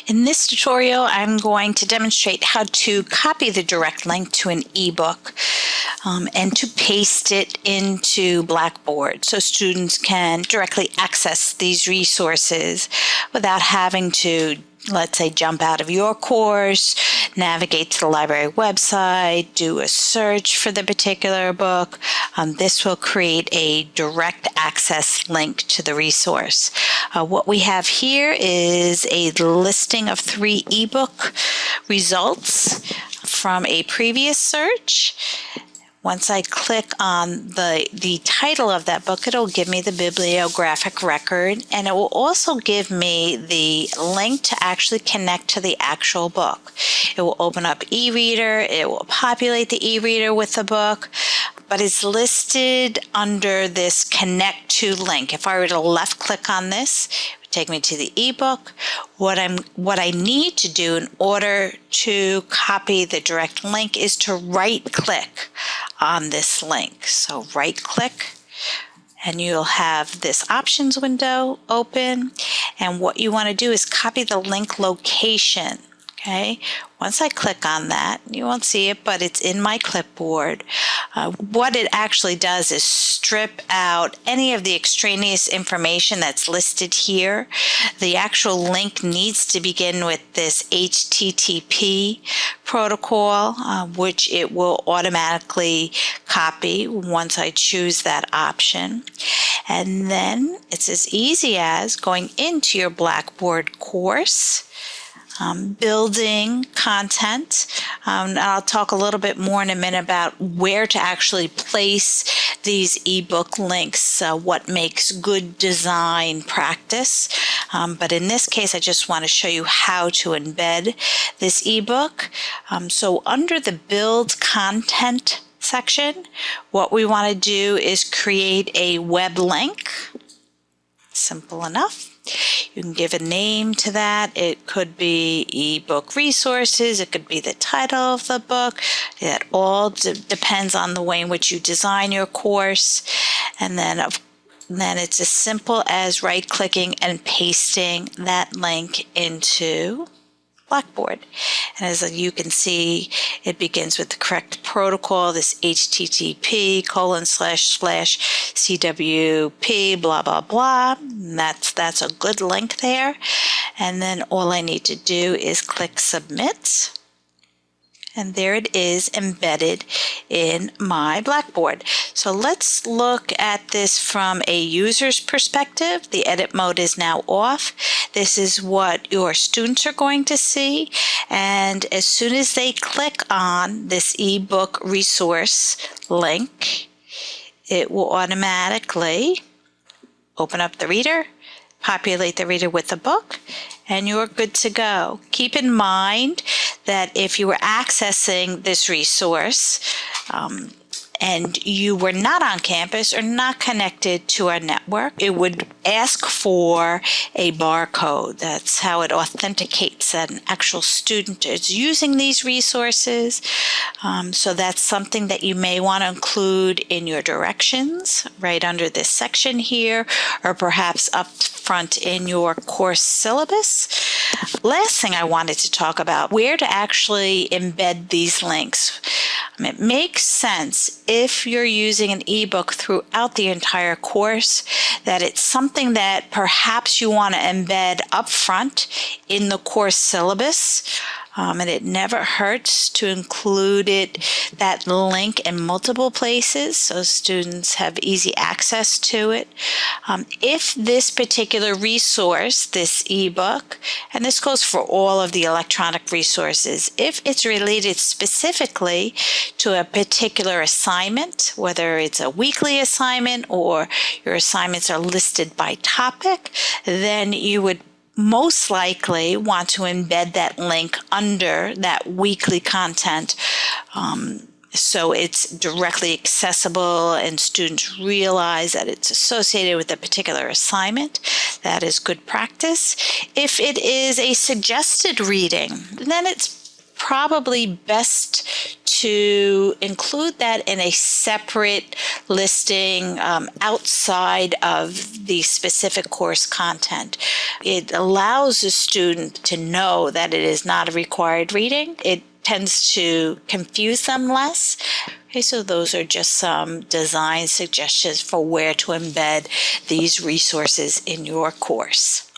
In this tutorial, I'm going to demonstrate how to copy the direct link to an ebook and to paste it into Blackboard so students can directly access these resources without having to, let's say, jump out of your course, navigate to the library website, do a search for the particular book. This will create a direct access link to the resource. What we have here is a listing of 3 ebook results from a previous search. Once I click on the title of that book, it'll give me the bibliographic record, and it will also give me the link to actually connect to the actual book. It will open up e-reader, it will populate the e-reader with the book, but it's listed under this connect to link. If I were to left click on this, it would take me to the ebook. What I need to do in order to copy the direct link is to right click on this link. So right click, and you'll have this options window open, and what you want to do is copy the link location. Okay, once I click on that, you won't see it, but it's in my clipboard. What it actually does is strip out any of the extraneous information that's listed here. The actual link needs to begin with this HTTP protocol, which it will automatically copy once I choose that option. And then it's as easy as going into your Blackboard course, building content. I'll talk a little bit more in a minute about where to actually place these ebook links, what makes good design practice. But in this case, I just want to show you how to embed this ebook. So under the Build Content section, what we want to do is create a web link. Simple enough. You can give a name to that. It could be ebook resources. It could be the title of the book. It all depends on the way in which you design your course. And then it's as simple as right-clicking and pasting that link into Blackboard. And as you can see, it begins with the correct protocol, this http://cwp blah blah blah. And that's a good link there. And then all I need to do is click submit. And there it is embedded in my Blackboard. So let's look at this from a user's perspective. The edit mode is now off. This is what your students are going to see. And as soon as they click on this ebook resource link, it will automatically open up the reader, populate the reader with the book, and you're good to go. Keep in mind that if you were accessing this resource and you were not on campus or not connected to our network, it would ask for a barcode. That's how it authenticates that an actual student is using these resources. So that's something that you may want to include in your directions right under this section here, or perhaps up front in your course syllabus. Last thing I wanted to talk about, where to actually embed these links. It makes sense if you're using an ebook throughout the entire course that it's something that perhaps you want to embed up front in the course syllabus. And it never hurts to include that link in multiple places so students have easy access to it. If this particular resource, this ebook, and this goes for all of the electronic resources, if it's related specifically to a particular assignment, whether it's a weekly assignment or your assignments are listed by topic, then you would most likely want to embed that link under that weekly content so it's directly accessible and students realize that it's associated with a particular assignment. That is good practice. If it is a suggested reading, then it's probably best to include that in a separate listing outside of the specific course content. It allows the student to know that it is not a required reading. It tends to confuse them less. Okay, so those are just some design suggestions for where to embed these resources in your course.